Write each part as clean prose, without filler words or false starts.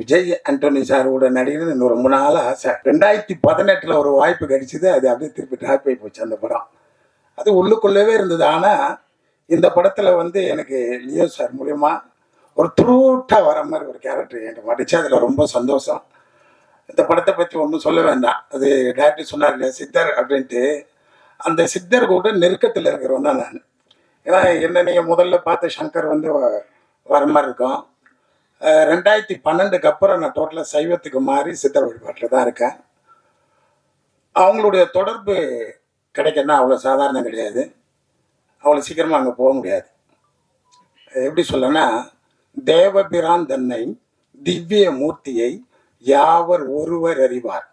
விஜய் ஆண்டனி சாரோட நடிகர் இன்னும் ரொம்ப நாள் ஆசை. 2018 ஒரு வாய்ப்பு கிடைச்சிது. அது அப்படியே திருப்பி டிராப் ஆகி போச்சு அந்த படம். அது உள்ளுக்குள்ளவே இருந்தது. ஆனால் இந்த படத்தில் வந்து எனக்கு லியோ சார் மூலியமா ஒரு த்ரூட்டாக வர மாதிரி ஒரு கேரக்டர் எனக்கு மாட்டுச்சு. அதில் ரொம்ப சந்தோஷம். இந்த படத்தை பற்றி ஒன்றும் சொல்ல வேண்டாம். அது டேரக்டர் சொன்னார் இல்லையா சித்தர் அப்படின்ட்டு. அந்த சித்தர் கூட நெருக்கத்தில் இருக்கிறவன் தான் நான். ஏன்னா என்ன நீங்கள் முதல்ல பார்த்த சங்கர் வந்து வர மாதிரி இருக்கும். 2012 அப்புறம் நான் டோட்டலாக சைவத்துக்கு மாறி சித்தர் வழிபாட்டில் தான் இருக்கேன். அவங்களுடைய தொடர்பு கிடைக்கணும்னா அவ்வளோ சாதாரணம் கிடையாது. அவ்வளோ சீக்கிரமாக அங்கே போக முடியாது. எப்படி சொல்லனா, தேவபிரான் தன்னை திவ்ய மூர்த்தியை யாவர் ஒருவர் அறிவார்.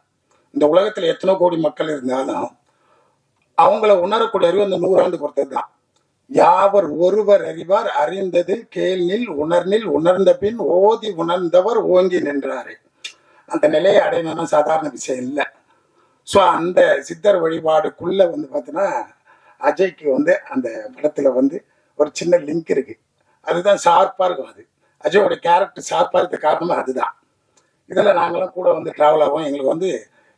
இந்த உலகத்தில் எத்தனை கோடி மக்கள் இருந்தாலும் அவங்கள உணரக்கூடிய அறிவு அந்த 100 ஆண்டு பொறுத்தது தான். யாவர் ஒருவர் அறிவார், அறிந்தது கேள்நில் உணர்நில் உணர்ந்த பின் ஓதி உணர்ந்தவர் ஓங்கி நின்றாரு. அந்த நிலையை அடையணும்னா சாதாரண விஷயம் இல்லை. ஸோ அந்த சித்தர் வழிபாடுக்குள்ள வந்து பார்த்தீங்கன்னா அஜய்க்கு வந்து அந்த படத்தில் வந்து ஒரு சின்ன லிங்க் இருக்கு. அதுதான் ஷார்ப்பாக இருக்கும். அது அஜயோட கேரக்டர் ஷார்ப்பாக இருக்க காரணமாக அதுதான். இதில் நாங்களும் கூட வந்து ட்ராவல் ஆகும். எங்களுக்கு வந்து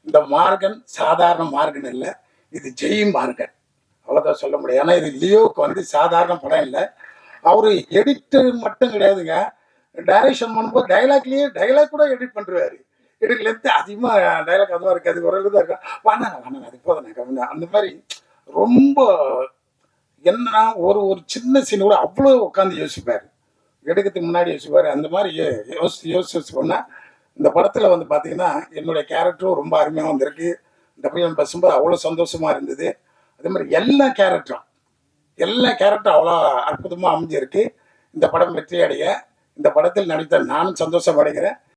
இந்த மார்கன் சாதாரண மார்கன் இல்லை, இது ஜெய் மார்கன். அவ்வளோதான் சொல்ல முடியும். ஏன்னா இது லியோவுக்கு வந்து சாதாரண படம் இல்லை. அவரு எடிட்டர் மட்டும் கிடையாதுங்க. டைரக்ஷன் பண்ணும்போது டைலாக் கூட எடிட் பண்ணுறாரு. எடிட் லென்த்து அதிகமாக டைலாக் அதுவாக இருக்காது, ஒரு தான் இருக்கா. வாங்க அது போதும் அந்த மாதிரி ரொம்ப என்னன்னா ஒரு ஒரு சின்ன சீன் கூட அவ்வளோ உட்காந்து யோசிப்பார். எடுக்கிறதுக்கு முன்னாடி யோசிப்பார். அந்த மாதிரி யோசிச்சு சொன்னால் இந்த படத்தில் வந்து பார்த்தீங்கன்னா என்னுடைய கேரக்டரும் ரொம்ப அருமையாக வந்திருக்கு. இந்த பையன் பேசும்போது அவ்வளோ சந்தோஷமாக இருந்தது. அதே மாதிரி எல்லா கேரக்டரும் அவ்வளோ அற்புதமாக அமைஞ்சிருக்கு. இந்த படம் வெற்றி அடைய இந்த படத்தில் நடித்த நானும் சந்தோஷம் அடைகிறேன்.